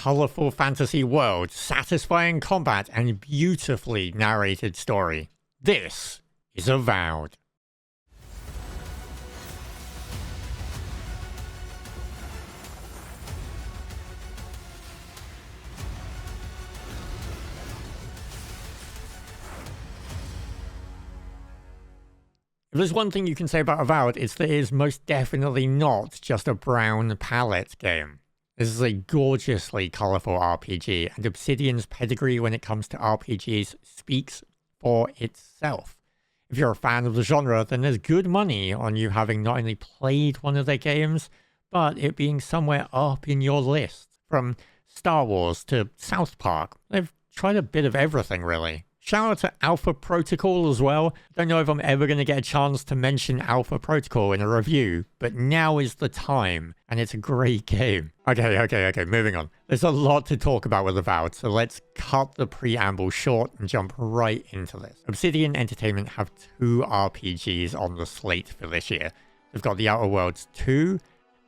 colorful fantasy world, satisfying combat, and beautifully narrated story. This is Avowed. If there's one thing you can say about Avowed, it's that it is most definitely not just a brown palette game. This is a gorgeously colourful RPG, and Obsidian's pedigree when it comes to RPGs speaks for itself. If you're a fan of the genre, then there's good money on you having not only played one of their games, but it being somewhere up in your list. From Star Wars to South Park, they've tried a bit of everything really. Shout out to Alpha Protocol as well. Don't know if I'm ever going to get a chance to mention Alpha Protocol in a review, but now is the time, and it's a great game. Okay, moving on. There's a lot to talk about with Avowed, so let's cut the preamble short and jump right into this. Obsidian Entertainment have two RPGs on the slate for this year. They've got The Outer Worlds 2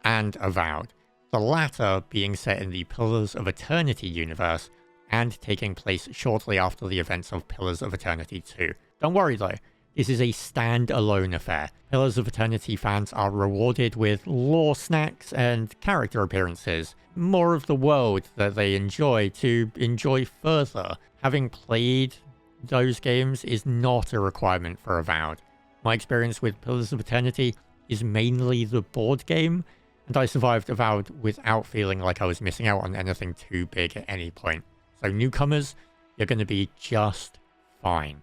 and Avowed, the latter being set in the Pillars of Eternity universe, and taking place shortly after the events of Pillars of Eternity 2. Don't worry though, this is a standalone affair. Pillars of Eternity fans are rewarded with lore snacks and character appearances, more of the world that they enjoy to enjoy further. Having played those games is not a requirement for Avowed. My experience with Pillars of Eternity is mainly the board game, and I survived Avowed without feeling like I was missing out on anything too big at any point. So newcomers, you're going to be just fine.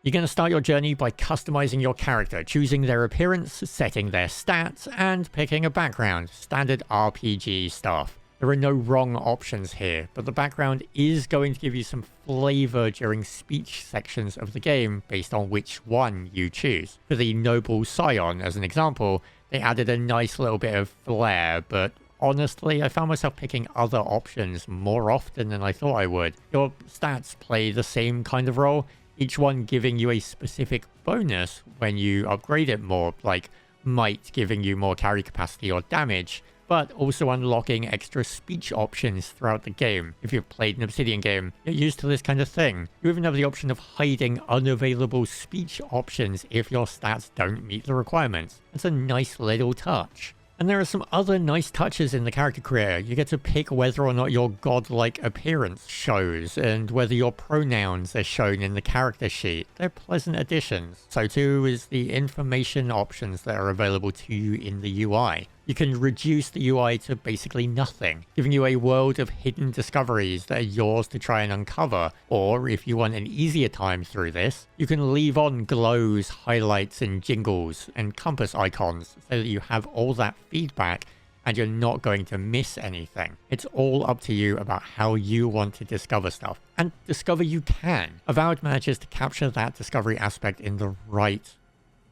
You're going to start your journey by customizing your character, choosing their appearance, setting their stats, and picking a background. Standard RPG stuff. There are no wrong options here, but the background is going to give you some flavor during speech sections of the game based on which one you choose. For the Noble Scion, as an example, they added a nice little bit of flair, but honestly, I found myself picking other options more often than I thought I would. Your stats play the same kind of role, each one giving you a specific bonus when you upgrade it more, like might giving you more carry capacity or damage, but also unlocking extra speech options throughout the game. If you've played an Obsidian game, you're used to this kind of thing. You even have the option of hiding unavailable speech options if your stats don't meet the requirements. It's a nice little touch. And there are some other nice touches in the character creator. You get to pick whether or not your godlike appearance shows, and whether your pronouns are shown in the character sheet. They're pleasant additions. So too is the information options that are available to you in the UI. You can reduce the UI to basically nothing, giving you a world of hidden discoveries that are yours to try and uncover. Or if you want an easier time through this, you can leave on glows, highlights, and jingles, and compass icons so that you have all that feedback and you're not going to miss anything. It's all up to you about how you want to discover stuff. And discover you can. Avowed manages to capture that discovery aspect in the right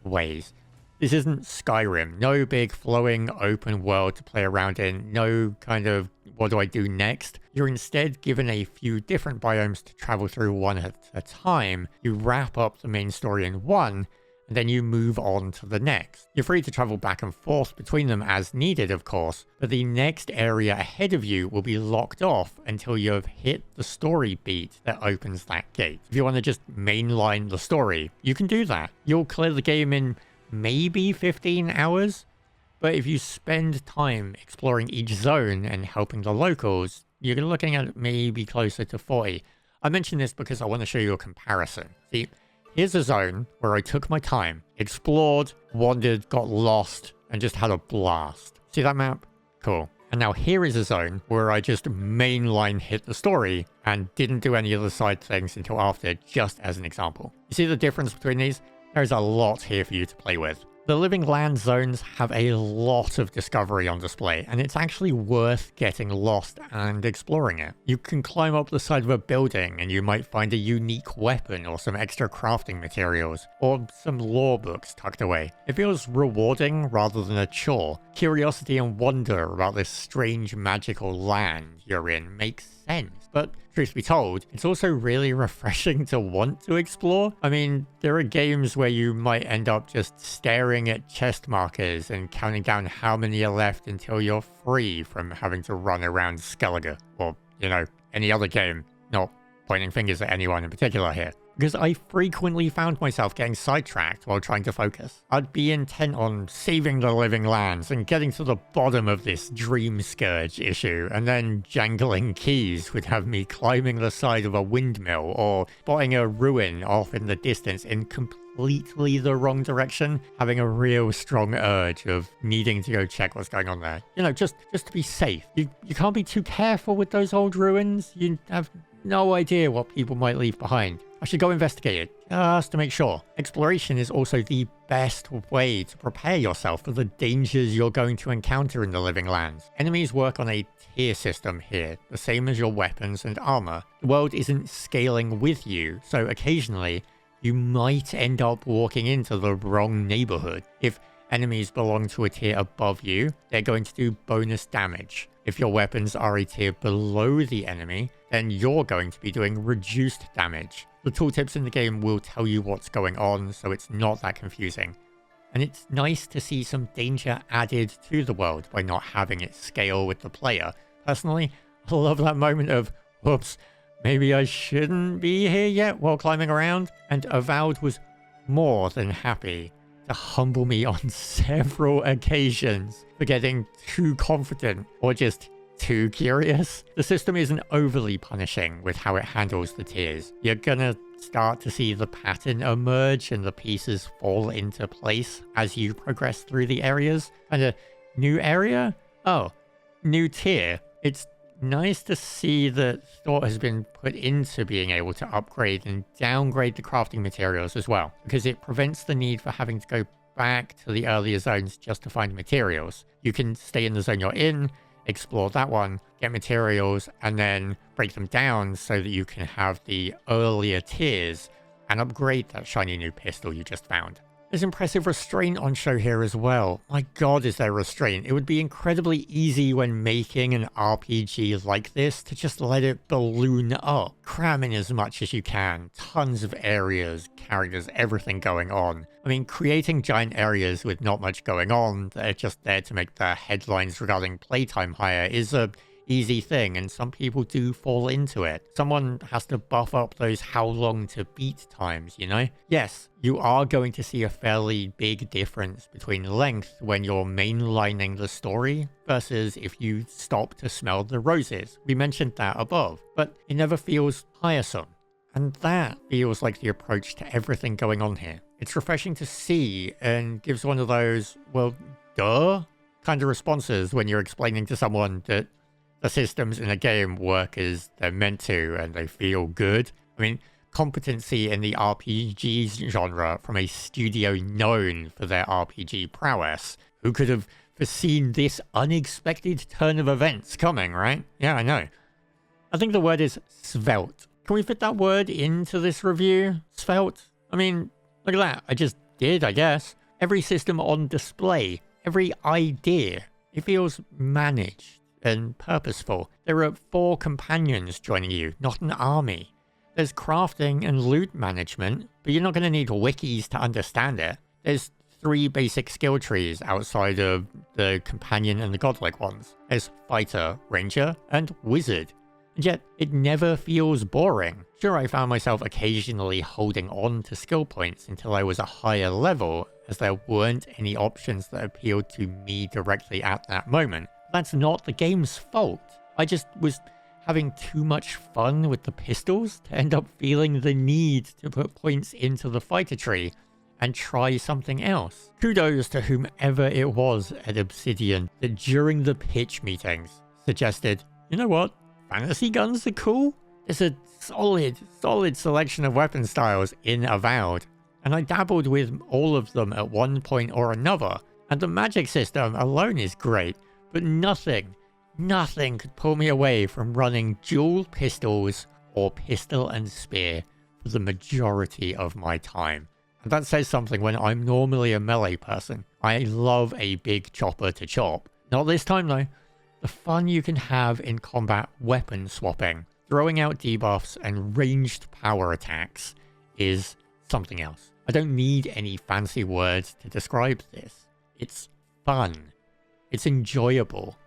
ways. This isn't Skyrim. No big flowing open world to play around in. No kind of what do I do next. You're instead given a few different biomes to travel through one at a time. You wrap up the main story in one, and then you move on to the next. You're free to travel back and forth between them as needed, of course, but the next area ahead of you will be locked off until you've hit the story beat that opens that gate. If you want to just mainline the story, you can do that. You'll clear the game in maybe 15 hours, but if you spend time exploring each zone and helping the locals, you're looking at maybe closer to 40. I mention this because I want to show you a comparison. See, here's a zone where I took my time, explored, wandered, got lost, and just had a blast. See that map? Cool. And now here is a zone where I just mainline hit the story and didn't do any of the side things until after, just as an example. You see the difference between these? There's a lot here for you to play with. The living land zones have a lot of discovery on display, and it's actually worth getting lost and exploring it. You can climb up the side of a building and you might find a unique weapon or some extra crafting materials, or some lore books tucked away. It feels rewarding rather than a chore. Curiosity and wonder about this strange magical land you're in makes sense. But truth be told, it's also really refreshing to want to explore. I mean, there are games where you might end up just staring at chest markers and counting down how many are left until you're free from having to run around Skellige, or you know, any other game, not pointing fingers at anyone in particular here. Because I frequently found myself getting sidetracked while trying to focus. I'd be intent on saving the living lands and getting to the bottom of this dream scourge issue, and then jangling keys would have me climbing the side of a windmill or spotting a ruin off in the distance in completely the wrong direction, having a real strong urge of needing to go check what's going on there. You know, just to be safe. You can't be too careful with those old ruins. You have no idea what people might leave behind. I should go investigate it, just to make sure. Exploration is also the best way to prepare yourself for the dangers you're going to encounter in the living lands. Enemies work on a tier system here, the same as your weapons and armor. The world isn't scaling with you, so occasionally you might end up walking into the wrong neighborhood. If enemies belong to a tier above you, they're going to do bonus damage. If your weapons are a tier below the enemy, then you're going to be doing reduced damage. The tooltips in the game will tell you what's going on, so it's not that confusing. And it's nice to see some danger added to the world by not having it scale with the player. Personally, I love that moment of, whoops, maybe I shouldn't be here yet while climbing around. And Avowed was more than happy to humble me on several occasions for getting too confident or just too curious. The system isn't overly punishing with how it handles the tiers. You're gonna start to see the pattern emerge and the pieces fall into place as you progress through the areas. And a new area? Oh, new tier. It's nice to see that thought has been put into being able to upgrade and downgrade the crafting materials as well, because it prevents the need for having to go back to the earlier zones just to find materials. You can stay in the zone you're in, explore that one, get materials, and then break them down so that you can have the earlier tiers and upgrade that shiny new pistol you just found. There's impressive restraint on show here as well. My god, is there restraint. It would be incredibly easy when making an RPG like this to just let it balloon up. Cram in as much as you can. Tons of areas, characters, everything going on. I mean, creating giant areas with not much going on that are just there to make the headlines regarding playtime higher is a easy thing, and some people do fall into it. Someone has to buff up those how long to beat times, you know? Yes, you are going to see a fairly big difference between length when you're mainlining the story versus if you stop to smell the roses. We mentioned that above, but it never feels tiresome. And that feels like the approach to everything going on here. It's refreshing to see and gives one of those, well, duh, kind of responses when you're explaining to someone that the systems in a game work as they're meant to and they feel good. I mean, competency in the RPG genre from a studio known for their RPG prowess. Who could have foreseen this unexpected turn of events coming, right? Yeah, I know. I think the word is svelte. Can we fit that word into this review? Svelte? I mean, look at that. I just did, I guess. Every system on display, every idea, it feels managed and purposeful. There are 4 companions joining you, not an army. There's crafting and loot management, but you're not going to need wikis to understand it. There's 3 basic skill trees outside of the companion and the godlike ones. There's fighter, ranger, and wizard. And yet, it never feels boring. Sure, I found myself occasionally holding on to skill points until I was a higher level, as there weren't any options that appealed to me directly at that moment. That's not the game's fault. I just was having too much fun with the pistols to end up feeling the need to put points into the fighter tree and try something else. Kudos to whomever it was at Obsidian that during the pitch meetings suggested, you know what, fantasy guns are cool? There's a solid selection of weapon styles in Avowed, and I dabbled with all of them at one point or another, and the magic system alone is great. But nothing could pull me away from running dual pistols or pistol and spear for the majority of my time. And that says something when I'm normally a melee person. I love a big chopper to chop. Not this time though. The fun you can have in combat weapon swapping, throwing out debuffs and ranged power attacks is something else. I don't need any fancy words to describe this. It's fun. It's enjoyable.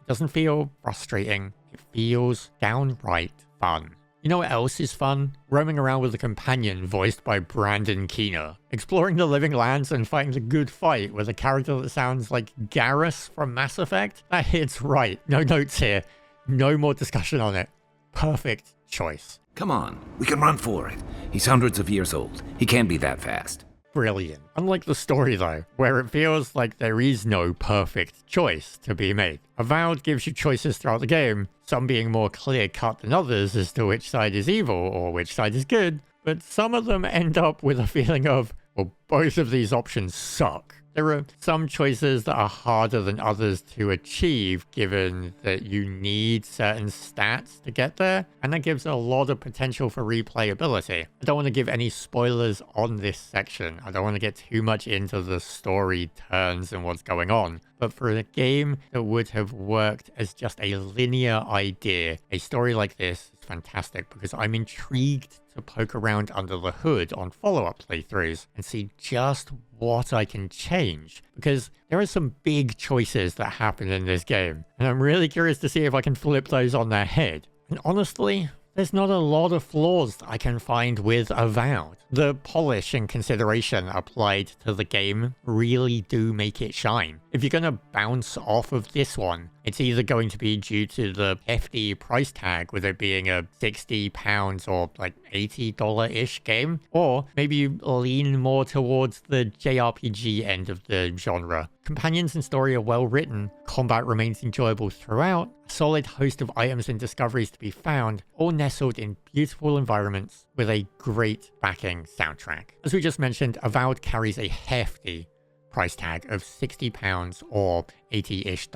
It doesn't feel frustrating. It feels downright fun. You know what else is fun? Roaming around with a companion voiced by Brandon Keener. Exploring the living lands and fighting the good fight with a character that sounds like Garrus from Mass Effect? That hits right. No notes here. No more discussion on it. Perfect choice. Come on, we can run for it. He's hundreds of years old. He can't be that fast. Brilliant. Unlike the story though, where it feels like there is no perfect choice to be made. Avowed gives you choices throughout the game, some being more clear-cut than others as to which side is evil or which side is good, but some of them end up with a feeling of, well, both of these options suck. There are some choices that are harder than others to achieve given that you need certain stats to get there, and that gives a lot of potential for replayability. I don't want to give any spoilers on this section. I don't want to get too much into the story turns and what's going on, but for a game that would have worked as just a linear idea, a story like this is fantastic because I'm intrigued to poke around under the hood on follow-up playthroughs and see just what I can change, because there are some big choices that happen in this game, and I'm really curious to see if I can flip those on their head. And honestly, there's not a lot of flaws that I can find with Avowed. The polish and consideration applied to the game really do make it shine. If you're going to bounce off of this one, it's either going to be due to the hefty price tag with it being a £60 or like $80-ish game, or maybe you lean more towards the JRPG end of the genre. Companions and story are well written, combat remains enjoyable throughout, a solid host of items and discoveries to be found, all nestled in beautiful environments with a great backing soundtrack. As we just mentioned, Avowed carries a hefty price tag of £60 or $80-ish.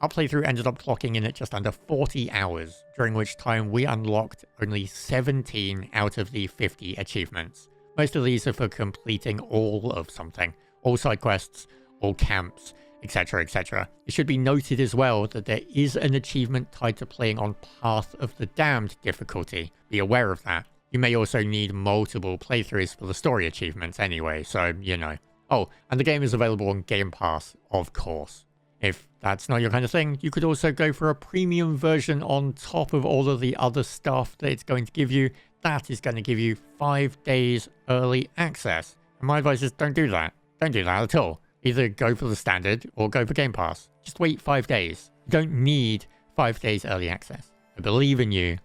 Our playthrough ended up clocking in at just under 40 hours, during which time we unlocked only 17 out of the 50 achievements. Most of these are for completing all of something, all side quests, all camps, etc, etc. It should be noted as well that there is an achievement tied to playing on Path of the Damned difficulty. Be aware of that. You may also need multiple playthroughs for the story achievements anyway, so you know. Oh, and the game is available on Game Pass, of course. If that's not your kind of thing, you could also go for a premium version on top of all of the other stuff that it's going to give you. That is going to give you 5 days early access. And my advice is don't do that. Don't do that at all. Either go for the standard or go for Game Pass. Just wait 5 days. You don't need 5 days early access. I believe in you.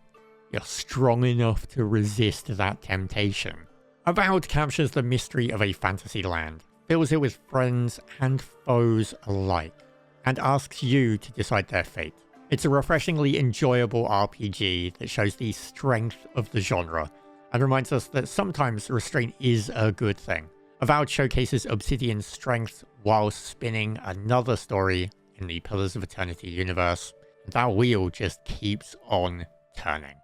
You're strong enough to resist that temptation. Avowed captures the mystery of a fantasy land, fills it with friends and foes alike, and asks you to decide their fate. It's a refreshingly enjoyable RPG that shows the strength of the genre, and reminds us that sometimes restraint is a good thing. Avowed showcases Obsidian's strength while spinning another story in the Pillars of Eternity universe, and that wheel just keeps on turning.